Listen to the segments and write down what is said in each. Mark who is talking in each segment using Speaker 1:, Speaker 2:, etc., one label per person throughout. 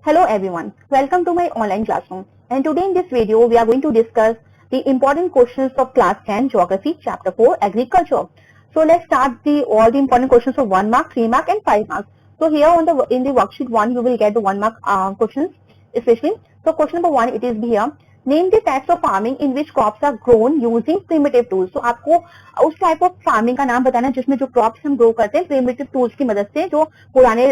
Speaker 1: Hello everyone, welcome to my online classroom, and today in this video we are going to discuss the important questions of class 10 geography chapter 4 agriculture. So let's start all the important questions for 1 mark, 3 mark and 5 marks. So here in the worksheet 1 you will get the 1 mark questions especially. So question number 1 it is here. Name the types of farming in which crops are grown using primitive tools. So आपको उस type of farming का नाम बताना है जिसमें जो crops हम grow करते हैं प्रिमिटिव टूल्स की मदद से, जो पुराने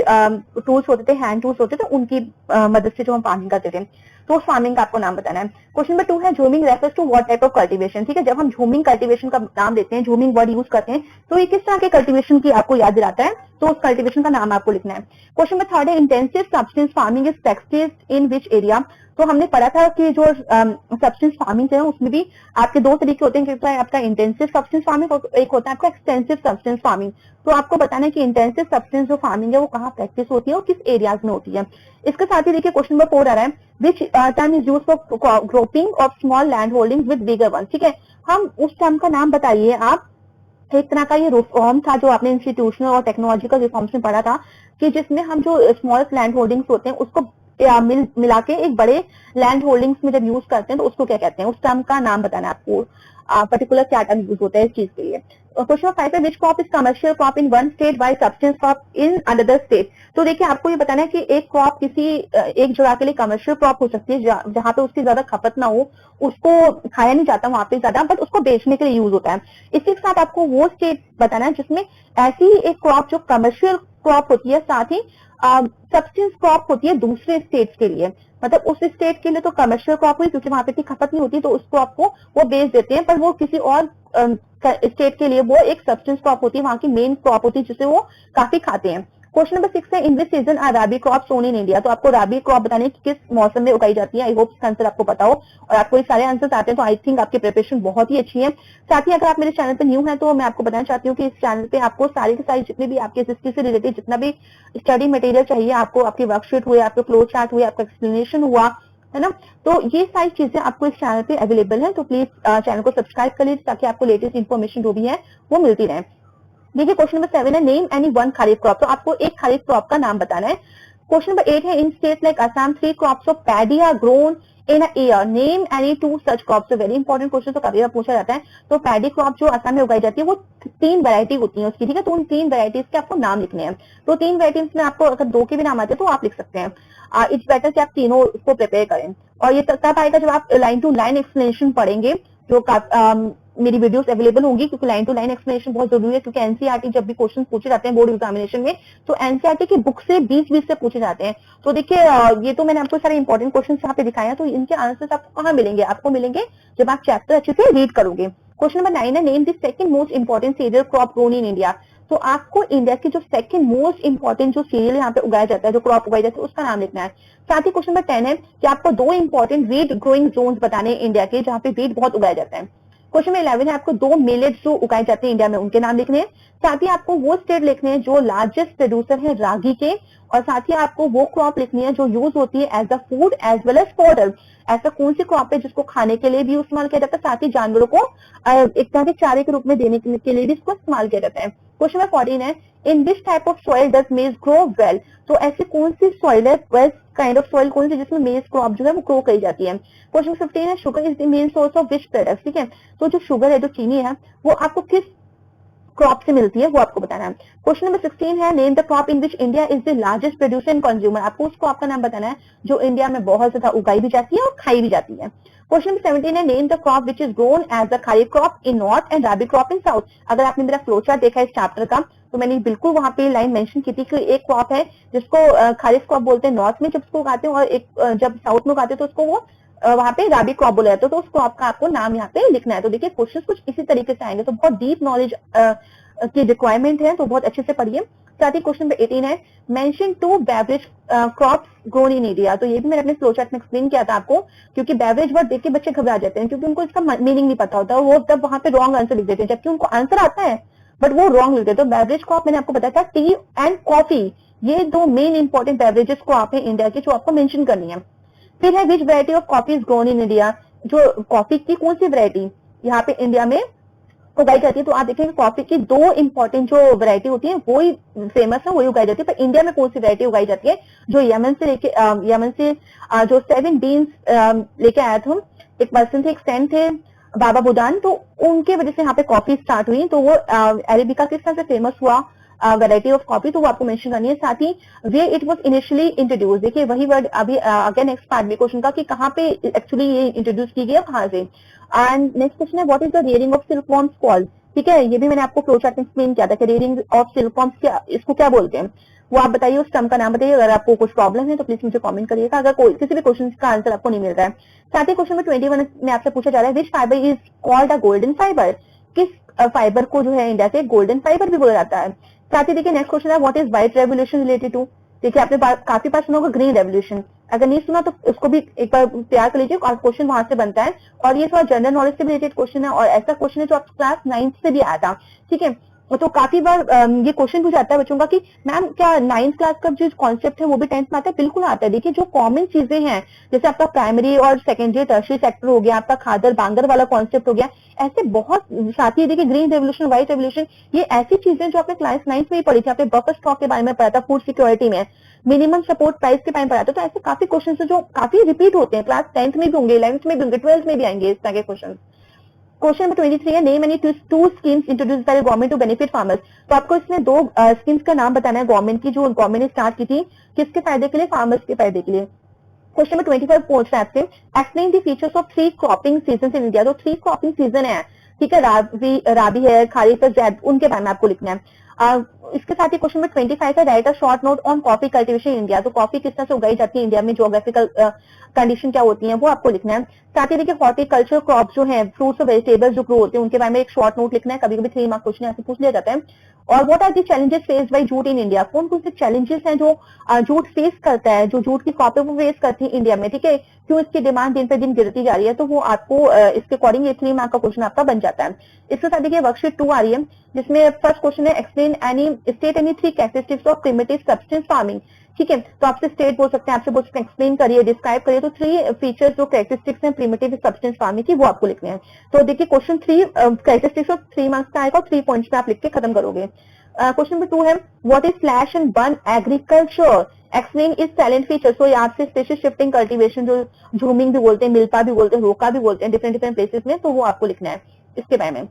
Speaker 1: टूल्स होते थे, हैंड टूल्स होते थे, उनकी मदद से जो हम फार्मिंग करते थे, तो उस फार्मिंग का आपको नाम बताना है. क्वेश्चन नंबर 2 है jhuming refers to what type of cultivation. ठीक है, जब हम झूमिंग कल्टीवेशन का नाम देते हैं, झूमिंग वर्ड यूज करते हैं, तो ये किस तरह के कल्टीवेशन की आपको याद दिलाता है, तो उस कल्टीवेशन का नाम आपको लिखना है. क्वेश्चन नंबर 3 है intensive substance farming is practised in which area. तो हमने पढ़ा था कि जो सब्सटेंस फार्मिंग है उसमें भी आपके दो तरीके होते हैं, एक आपका इंटेंसिव सब्सटेंस फार्मिंग और एक होता है आपका एक्सटेंसिव सब्सटेंस फार्मिंग. तो आपको बताना है कि इंटेंसिव सब्सटेंस जो फार्मिंग है वो कहाँ प्रैक्टिस होती है और किस एरियाज में होती है. इसके साथ ही देखिए क्वेश्चन नंबर 4 आ रहा है which term is use for groping of small land holding with bigger one. ठीक है, हम उस टर्म का नाम बताइए आप. एक तरह का ये रिफॉर्म था जो आपने इंस्टीट्यूशनल और टेक्नोलॉजिकल रिफॉर्म्स में पढ़ा था कि जिसमें हम जो स्मॉल लैंड होल्डिंग्स होते हैं उसको मिला के एक बड़े लैंड होल्डिंग्स में जब यूज करते हैं तो उसको क्या कहते हैं, उस टर्म का नाम बताना है आपको. पर्टिकुलर क्या टर्म यूज होता है इस चीज के लिए. क्वेश्चन 5 है which crop is commercial crop in one state by substance crop in another state. तो देखिए आपको ये बताना है कि एक क्रॉप किसी एक जगह के लिए कमर्शियल क्रॉप हो सकती है जहाँ पे उसकी ज्यादा खपत ना हो, उसको खाया नहीं जाता वहां पे ज्यादा, बट उसको बेचने के लिए यूज होता है. इसी के साथ आपको वो स्टेट बताना है जिसमें ऐसी एक क्रॉप जो कमर्शियल क्रॉप होती है साथ ही सब्सटेंस क्रॉप होती है दूसरे स्टेट्स के लिए. मतलब उस स्टेट के लिए तो कमर्शियल क्रॉप हुई क्योंकि वहां पे इतनी खपत नहीं होती, तो उस क्रॉप को वो बेच देते हैं, पर वो किसी और स्टेट के लिए वो एक सब्सटेंस क्रॉप होती है, वहां की मेन क्रॉप होती है जिसे वो काफी खाते हैं. क्वेश्चन नंबर 6 है in this season are rabi crop sown in India. तो आपको राबी क्रॉप बताने की किस मौसम में उगाई जाती है. आई होप इसका आंसर आपको पता हो और आपको ये सारे आंसर्स आते हैं, तो आई थिंक आपकी प्रिपरेशन बहुत ही अच्छी है. साथ ही अगर आप मेरे चैनल पे न्यू हैं तो मैं आपको बताना चाहती हूँ कि इस चैनल पे आपको सारी के सारी जितने भी आपके एसएसटी से रिलेटेड जितना भी स्टडी मटेरियल चाहिए आपको, आपकी वर्कशीट हुए, आपके फ्लो चार्ट हुए, आपका एक्सप्लेनेशन हुआ है ना, तो ये सारी चीजें आपको इस चैनल पे अवेलेबल है. तो प्लीज चैनल को सब्सक्राइब कर लीजिए ताकि आपको लेटेस्ट इन्फॉर्मेशन जो भी है वो मिलती रहे. देखिए क्वेश्चन नंबर 7 है नेम एनी वन खरीफ क्रॉप. तो आपको एक खरीफ क्रॉप का नाम बताना है. क्वेश्चन नंबर 8 है in states like Assam 3 crops of paddy are grown in a year, name any 2 such crops. Very important question, तो कभी पूछा जाता है. तो पैडी क्रॉप जो असम में उगाई जाती है वो 3 वैरायटी होती है उसकी. ठीक है, तो उन 3 वैरायटीज के आपको नाम लिखने हैं. तो 3 वैरायटीज में आपको अगर 2 के भी नाम आते हैं तो आप लिख सकते हैं. इट्स बेटर कि आप तीनों इसको प्रिपेयर करें. और ये तब आएगा जब आप लाइन टू लाइन एक्सप्लेनेशन पढ़ेंगे, जो मेरी वीडियोस अवेलेबल होंगी, क्योंकि लाइन टू लाइन एक्सप्लेनेशन बहुत जरूरी है. क्योंकि एनसीईआरटी जब भी क्वेश्चन पूछे जाते हैं बोर्ड एग्जामिनेशन में, तो एनसीईआरटी की बुक से 20-20 से पूछे जाते हैं. तो देखिए ये तो मैंने आपको सारे इंपॉर्टेंट क्वेश्चन यहाँ पे दिखाए हैं, तो इनके आंसर्स आपको कहाँ मिलेंगे, आपको मिलेंगे जब आप चैप्टर अच्छे से रीड करोगे. क्वेश्चन नंबर 9 है name the second most important cereal crop grown in India. तो आपको इंडिया की जो सेकंड मोस्ट इंपॉर्टेंट जो सीरियल यहाँ पे उगाया जाता है, जो क्रॉप उगाई जाती है, उसका नाम लिखना है. साथ ही क्वेश्चन नंबर 10 है कि आपको 2 इंपॉर्टेंट वीट ग्रोइंग जोन्स बताने हैं इंडिया के जहाँ पे वीट बहुत उगाया जाता है. क्वेश्चन नंबर 11 है आपको 2 मिलेट्स जो उगाए जाते हैं इंडिया में उनके नाम लिखने हैं. साथ ही आपको वो स्टेट लिखने हैं जो लार्जेस्ट प्रोड्यूसर है रागी के, और साथ ही आपको वो क्रॉप लिखनी है जो यूज होती है as a food as well as fodder. ऐसा कौन सी क्रॉप है जिसको खाने के लिए भी इस्तेमाल किया जाता है, साथ ही जानवरों को एक तरह के चारे के रूप में देने के लिए भी इसको इस्तेमाल किया जाता है. क्वेश्चन नंबर 14 है in this type of soil does मेज ग्रो वेल. तो ऐसी कौन सी सॉइल है, वेल काइंड ऑफ सॉइल कौन सी जिसमें मेज क्रॉप जो है वो ग्रो करी जाती है. क्वेश्चन 15 है sugar is the main source of which product. ठीक है, तो जो शुगर है, जो चीनी है, वो आपको किस क्रॉप से मिलती है वो आपको बताना है. क्वेश्चन नंबर 16 है name the crop in which India is the largest producer and consumer. आपको उस क्रॉप का नाम बताना है जो इंडिया में बहुत ज्यादा उगाई भी जाती है और खाई भी जाती है. क्वेश्चन नंबर 17 है name the crop which is grown as the kharif crop in north and rabi crop in south. अगर आपने मेरा फ्लो चार्ट देखा है इस चैप्टर का, तो मैंने बिल्कुल वहां पे लाइन मेंशन की थी कि एक क्रॉप है जिसको खरीफ क्रॉप बोलते हैं नॉर्थ में जब उसको उगाते हैं, और एक जब साउथ में उगाते हैं तो उसको वो वहां पे राबी क्रॉप बोला जाता है. तो उस क्रॉप का आपको नाम यहाँ पे लिखना है. तो देखिए क्वेश्चन कुछ इसी तरीके से आएंगे, तो बहुत डीप नॉलेज की रिक्वायरमेंट है, तो बहुत अच्छे से पढ़िए. साथ ही क्वेश्चन नंबर 18 है mention 2 beverage crops grown in India. तो ये भी मैंने अपने फ्लो चार्ट में एक्सप्लेन किया था आपको, क्योंकि बेवरेज वर्ड देख के बच्चे घबरा जाते हैं क्योंकि उनको इसका मीनिंग नहीं पता होता, वो तब वहां पे रॉन्ग आंसर लिख देते हैं, जबकि उनको आंसर आता है बट वो रॉन्ग लिख देते. तो बेवरेज क्रॉप मैंने आपको बताया था टी एंड कॉफी, ये 2 मेन इंपॉर्टेंट बेवरेजेस क्रॉप है इंडिया की जो आपको मेंशन करनी है. फिर है which variety of coffee is grown in India. जो कॉफी की कौन सी वैरायटी यहाँ पे इंडिया में उगाई जाती है। तो आप देखेंगे कॉफी की दो इंपॉर्टेंट जो वैरायटी होती है वो ही फेमस है, वही उगाई जाती है। पर इंडिया में कौन सी वैरायटी उगाई जाती है? जो यमन से लेके यमन से जो 7 बीन्स लेके आया था, एक पर्सन थे, एक सेंट थे, बाबा बुदान, तो उनके वजह से यहाँ पे कॉफी स्टार्ट हुई। तो वो अरेबिका किस तरह से फेमस हुआ वैरायटी ऑफ कॉफी, तो वो आपको मेंशन करनी है। साथ ही way it was initially introduce, देखिए वही वर्ड अभी अगेन नेक्स्ट पार्ट में क्वेश्चन का कि कहाँ पे एक्चुअली ये इंट्रोड्यूस की गई है, कहाँ से। एंड नेक्स्ट क्वेश्चन है what is the rearing of silkworms called. ठीक है, ये भी मैंने आपको फ्लो चार्ट में एक्सप्लेन किया था कि रेयरिंग ऑफ सिल्कवॉर्म्स क्या, इसको क्या बोलते हैं, वो आप बताइए, उस टर्म का नाम बताइए। अगर आपको कुछ प्रॉब्लम है तो प्लीज मुझे कमेंट करिएगा अगर कोई किसी भी क्वेश्चन का आंसर आपको नहीं मिल रहा है। साथ ही क्वेश्चन में 21 में आपसे पूछा जा रहा है which fibre is called a golden fibre, किस फाइबर को जो है इंडिया से गोल्डन फाइबर भी बोला जाता है। साथ ही देखिए नेक्स्ट क्वेश्चन है what is white revolution related to. देखिए आपने काफी बार सुना होगा ग्रीन रेवोल्यूशन, अगर नहीं सुना तो उसको भी एक बार तैयार कर लीजिए और क्वेश्चन वहां से बनता है। और ये थोड़ा जनरल नॉलेज से रिलेटेड क्वेश्चन है और ऐसा क्वेश्चन है जो आप क्लास 9th से भी आया था। ठीक है, तो काफी बार ये क्वेश्चन पूछा जाता है बच्चों का कि मैम क्या 9th क्लास का जो कॉन्सेप्ट है वो भी 10th में आता है? बिल्कुल आता है। देखिए जो कॉमन चीजें हैं जैसे आपका प्राइमरी और सेकेंडरी टर्शियरी सेक्टर हो गया, आपका खादर बांगर वाला कॉन्सेप्ट हो गया, ऐसे बहुत साथी। देखिए ग्रीन रेवोल्यूशन, व्हाइट रेवोल्यूशन, ये ऐसी चीजें जो आपने क्लास 9th में ही पढ़ी थी। आपने बफर स्टॉक के बारे में पढ़ा था, फूड सिक्योरिटी में मिनिमम सपोर्ट प्राइस के बारे में पढ़ा था। तो ऐसे काफी क्वेश्चन है जो काफी रिपीट होते हैं, क्लास 10th में भी होंगे, 11th में भी होंगे, 12th में भी आएंगे इस तरह के क्वेश्चन। क्वेश्चन नंबर 23 है name any two schemes introduce by government to benefit farmers. तो आपको इसमें दो स्कीम्स का नाम बताना है गवर्नमेंट की, जो गवर्नमेंट ने स्टार्ट की थी, किसके फायदे के लिए? फार्मर्स के फायदे के लिए। क्वेश्चन नंबर 25 पूछ रहा है आपसे explain the features of 3 cropping season in India. तो 3 क्रॉपिंग सीजन है, ठीक है, राबी है, खरीफ है, जैद, उनके बारे में आपको लिखना है। इसके साथ ही क्वेश्चन नंबर 25 है right a short note on coffee cultivation in India. तो कॉफी किस तरह से उगाई जाती है इंडिया में, ज्योग्राफिकल कंडीशन क्या होती है वो आपको लिखना है। साथ ही देखिए हॉर्टिकल्चर क्रॉप जो है, फ्रूट्स और वेजिटेबल्स जो ग्रो होते हैं, उनके बारे में एक शॉर्ट नोट लिखना है। कभी कभी 3 मार्क क्वेश्चन ऐसे पूछ लिया जाता है। और what are the challenges faced by jute in India. कौन कौन से चैलेंजेस हैं जो जूट फेस करता है, जो जूट की क्रॉप है वो फेस करती है इंडिया में। ठीक है, क्यों इसकी डिमांड दिन पे दिन गिरती जा रही है, तो वो आपको इसके अकॉर्डिंग ये 3 मार्क का क्वेश्चन आपका बन जाता है। इसके साथ देखिए वर्कशीट 2 आ रही है जिसमें फर्स्ट क्वेश्चन है explain any state any 3 characteristics of primitive substance farming. ठीक है, तो आपसे स्टेट बोल सकते हैं, आपसे बोल सकते हैं एक्सप्लेन करिए, डिस्क्राइब करिए। तो 3 फीचर्स जो कैरेक्टरिस्टिक्स हैं प्रिमिटिव सब्सटेंस फार्मिंग की वो आपको लिखने हैं। तो देखिए क्वेश्चन 3 कैरेक्टरिस्टिक्स ऑफ 3 मार्क्स का आएगा और 3 पॉइंट्स में आप लिख के खत्म करोगे। क्वेश्चन नंबर 2 है what is slash and burn agriculture, explain is talent feature. तो आपसे स्पेशल शिफ्टिंग कल्टीवेशन जो झूमिंग भी बोलते हैं, मिल्पा भी बोलते हैं, रोका भी बोलते हैं डिफरेंट डिफरेंट प्लेसेस में, तो वो आपको लिखना है इसके बारे में।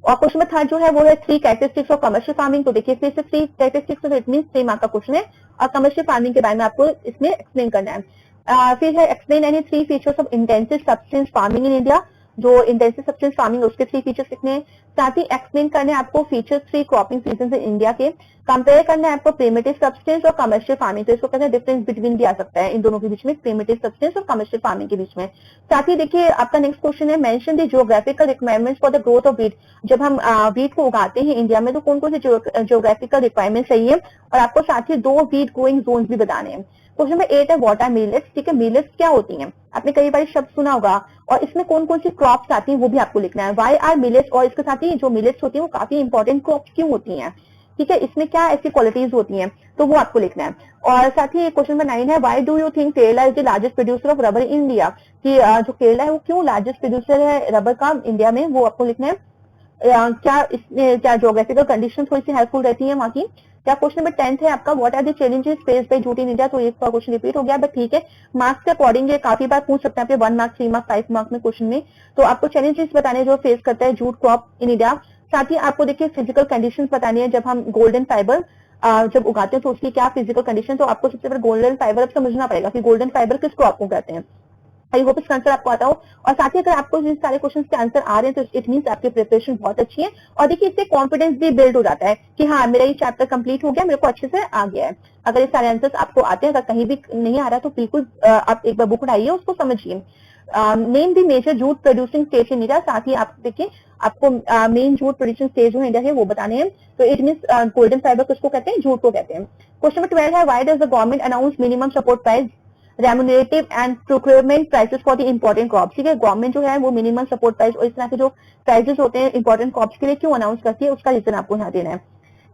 Speaker 1: और क्वेश्चन नंबर 3 जो है वो है 3 कैरेक्टरिस्टिक्स ऑफ कमर्शियल फार्मिंग। तो देखिए इसमें से 3 कैरेक्टरिस्टिक्स, तो इट मींस 3 मार्क का क्वेश्चन है और कमर्शियल फार्मिंग के बारे में आपको इसमें एक्सप्लेन करना है। फिर है explain any 3 features of intensive substance farming in India. जो इंटेंसिव सब्सटेंस फार्मिंग उसके 3 फीचर्स लिखने हैं। साथ ही एक्सप्लेन करने हैं आपको features 3 cropping season in India के। कंपेयर करना है आपको प्रिमिटिव सब्सटेंस और कमर्शियल फार्मिंग। तो इसको कहते हैं डिफरेंस बिटवीन भी आ सकता है इन दोनों के बीच में, प्रिमिटिव सब्सटेंस और कमर्शियल फार्मिंग के बीच में। साथ ही देखिए आपका नेक्स्ट क्वेश्चन है mention the geographical requirements for the growth of wheat. जब हम व्हीट को उगाते हैं इंडिया में तो कौन कौन से जियोग्राफिकल रिक्वायरमेंट चाहिए, और आपको साथ ही 2 व्हीट ग्रोइंग जोन भी बताने हैं। क्वेश्चन नंबर 8 है व्हाट आर मिलेट्स। ठीक है, मिलेट्स क्या होती हैं, आपने कई बार शब्द सुना होगा, और इसमें कौन कौन सी क्रॉप्स आती हैं वो भी आपको लिखना है। वाई आर मिलेट्स, और इसके साथ ही जो मिलेट्स होती है वो काफी इंपॉर्टेंट क्रॉप्स क्यों होती हैं। ठीक है, इसमें क्या ऐसी क्वालिटीज होती हैं तो वो आपको लिखना है। और साथ ही क्वेश्चन नंबर 9 है why do you think Kerala is the largest producer of rubber in India. कि जो केरला है वो क्यों लार्जेस्ट प्रोड्यूसर है रबर का इंडिया में, वो आपको लिखना है। क्या इसमें क्या ज्योग्राफिकल कंडीशन थोड़ी सी हेल्पफुल रहती है वहाँ की। क्या क्वेश्चन नंबर 10 है आपका what are the challenges faced by jute in India. तो एक क्वेश्चन रिपीट हो गया बट ठीक है, मार्क्स के अकॉर्डिंग काफी बार पूछ सकते हैं आपके 1 मार्क, 3 मार्क, 5 मार्क में क्वेश्चन में। तो आपको चैलेंजेस बताने जो फेस करता है जूट क्रॉप इन इंडिया। साथ ही आपको देखिए फिजिकल कंडीशन बतानी है, जब हम गोल्डन फाइबर जब उगाते हैं तो उसकी क्या फिजिकल कंडीशन। तो आपको सबसे पहले गोल्डन फाइबर अब समझना पड़ेगा कि गोल्डन फाइबर किस क्रॉप को कहते हैं। आई होप इसका आंसर आपको आता हो। और साथ ही अगर आपको इन सारे क्वेश्चंस के आंसर आ रहे हैं तो इट मींस आपकी प्रिपरेशन बहुत अच्छी है। और देखिए इससे कॉन्फिडेंस भी बिल्ड हो जाता है कि हाँ मेरा ये चैप्टर कंप्लीट हो गया, मेरे को अच्छे से आ गया है। अगर ये सारे आंसर्स आपको आते हैं, अगर कहीं भी नहीं आ रहा तो बिल्कुल आप एक बार बुक उठाइए, उसको समझिए। Name the major jute producing state in India. साथ ही आप देखिए आपको मेन जूट प्रोड्यूसिंग स्टेट जो इंडिया है वो बताने हैं। तो इट मींस गोल्डन फाइबर किसको कहते हैं, जूट को कहते हैं। क्वेश्चन नंबर 12 है why does the government announce minimum support price remunerative and procurement prices for the important crops. ठीक है, गवर्नमेंट जो है वो मिनिमम सपोर्ट प्राइस और इस तरह के जो प्राइसेस होते हैं इंपॉर्टेंट क्रॉप्स के लिए क्यों अनाउंस करती है, उसका रीजन आपको यहाँ देना है।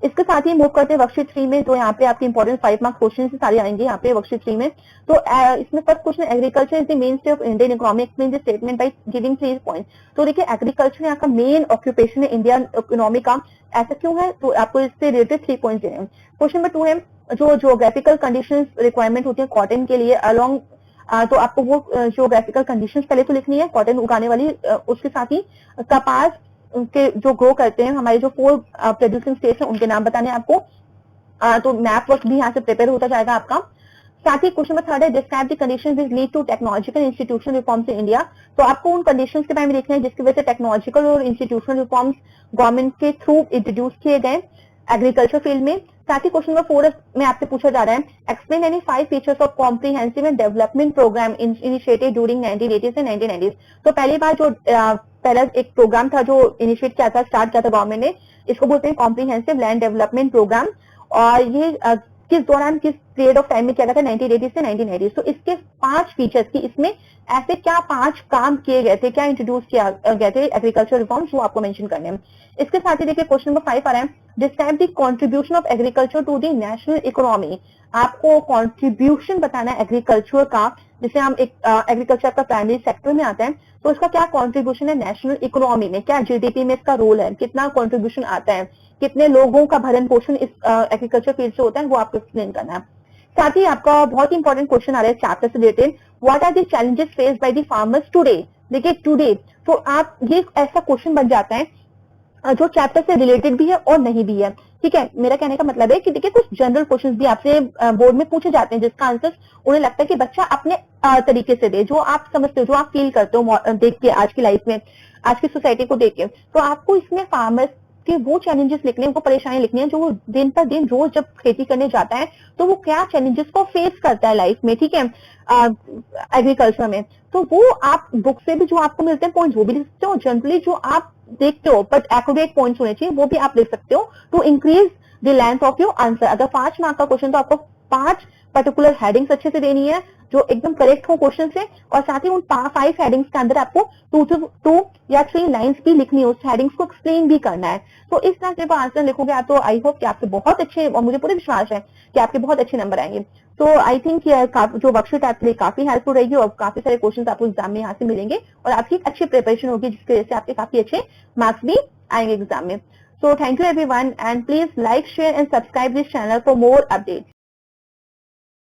Speaker 1: इसके साथ ही मूव करते हैं वर्कशीट 3 में, तो यहाँ पे आपके इंपॉर्टेंट 5 मार्क्स क्वेश्चन सारे आएंगे यहाँ पे वर्कशीट 3 में। तो इसमें first question, agriculture is the main stay of Indian economy, explain the statement by giving 3 points. तो देखिए एग्रीकल्चर यहाँ का मेन ऑक्यूपेशन है इंडियन इकोनॉमी का, ऐसा क्यों है, तो आपको इससे रिलेटेड 3 पॉइंट्स देने हैं। क्वेश्चन नंबर 2 है जो जियोग्राफिकल कंडीशंस रिक्वायरमेंट होती है कॉटन के लिए अलोंग, तो आपको वो जियोग्राफिकल कंडीशंस पहले तो लिखनी है कॉटन उगाने वाली, उसके साथ ही कपास के जो ग्रो करते हैं हमारे जो 4 प्रोड्यूसिंग स्टेट्स हैं उनके नाम बताने हैं आपको। तो मैप वर्क भी यहाँ से प्रिपेयर होता जाएगा आपका। साथ ही क्वेश्चन नंबर 3 है describe the conditions which lead to technological institution reforms in India. तो आपको उन कंडीशंस के बारे में देखना है जिसकी वजह से टेक्नोलॉजिकल और इंस्टीट्यूशनल रिफॉर्म्स गवर्नमेंट के थ्रू इंट्रोड्यूस किए गए एग्रीकल्चर फील्ड में। साथ ही क्वेश्चन नंबर 4 में आपसे पूछा जा रहा है explain any 5 features of comprehensive and development programme initiated during 1980s and 1990s। तो पहली बार जो पहला एक प्रोग्राम था जो इनिशिएट किया था, स्टार्ट किया था गवर्नमेंट ने, इसको बोलते हैं कॉम्प्रिहेंसिव लैंड डेवलपमेंट प्रोग्राम, और ये किस दौरान किस पीरियड ऑफ टाइम में किया गया था, 1980 से 1990। तो इसके 5 फीचर्स की इसमें ऐसे क्या 5 काम किए गए थे, क्या इंट्रोड्यूस किया गए थे एग्रीकल्चर रिफॉर्म्स, वो आपको मेंशन करने हैं। इसके साथ ही देखिए क्वेश्चन नंबर 5 आ रहा है describe the contribution of agriculture to the national economy. आपको कंट्रीब्यूशन बताना है एग्रीकल्चर का, जिसे हम एक एग्रीकल्चर का प्राइमरी सेक्टर में आता है, तो इसका क्या कंट्रीब्यूशन है नेशनल इकोनॉमी में, क्या जीडीपी में इसका रोल है, कितना कंट्रीब्यूशन आता है, कितने लोगों का भरण पोषण इस एग्रीकल्चर फील्ड से होता है, वो आपको एक्सप्लेन करना है। साथ ही आपका बहुत इंपॉर्टेंट क्वेश्चन आ रहा है चैप्टर से related, what are the challenges faced by the farmers today. देखिए टुडे, तो आप ये ऐसा क्वेश्चन बन जाता है जो चैप्टर से रिलेटेड भी है और नहीं भी है, ठीक है। मेरा कहने का मतलब है कि देखिए कुछ जनरल क्वेश्चंस भी आपसे बोर्ड में पूछे जाते हैं जिसका आंसर उन्हें लगता है कि बच्चा अपने तरीके से दे, जो आप समझते हो, जो आप फील करते हो देख के आज की लाइफ में, आज की सोसाइटी को देख के। तो आपको इसमें फार्मर्स के वो चैलेंजेस लिखने हैं, वो परेशानी लिखनी है जो वो दिन पर दिन रोज जब खेती करने जाता है तो वो क्या चैलेंजेस को फेस करता है लाइफ में, ठीक है, एग्रीकल्चर में। तो वो आप बुक से भी जो आपको मिलते हैं पॉइंट्स वो भी लिख सकते हो, जनरली जो आप देखते हो बट एक्यूरेट पॉइंट्स होने चाहिए वो भी आप लिख सकते हो to increase the length of your answer. अगर 5 मार्क का क्वेश्चन तो आपको 5 पर्टिकुलर हेडिंग्स अच्छे से देनी है जो एकदम करेक्ट हो क्वेश्चन से, और साथ ही उन 5 हेडिंग्स के अंदर आपको 2 या 3 लाइंस भी लिखनी है, उस हेडिंग्स को एक्सप्लेन भी करना है। तो इस तरह से आंसर लिखोगे आप तो आई होप कि आपके बहुत अच्छे, और मुझे पूरे विश्वास है कि आपके बहुत अच्छे नंबर आएंगे। तो आई थिंक जो वर्कशीट आपके लिए काफी हेल्पफुल रहेगी और काफी सारे क्वेश्चन आपको एग्जाम में यहाँ से मिलेंगे और आपकी अच्छी प्रिपरेशन होगी जिसकी वजह से आपके काफी अच्छे मार्क्स भी आएंगे एग्जाम में। So thank you everyone and please like, share and subscribe this channel for more updates.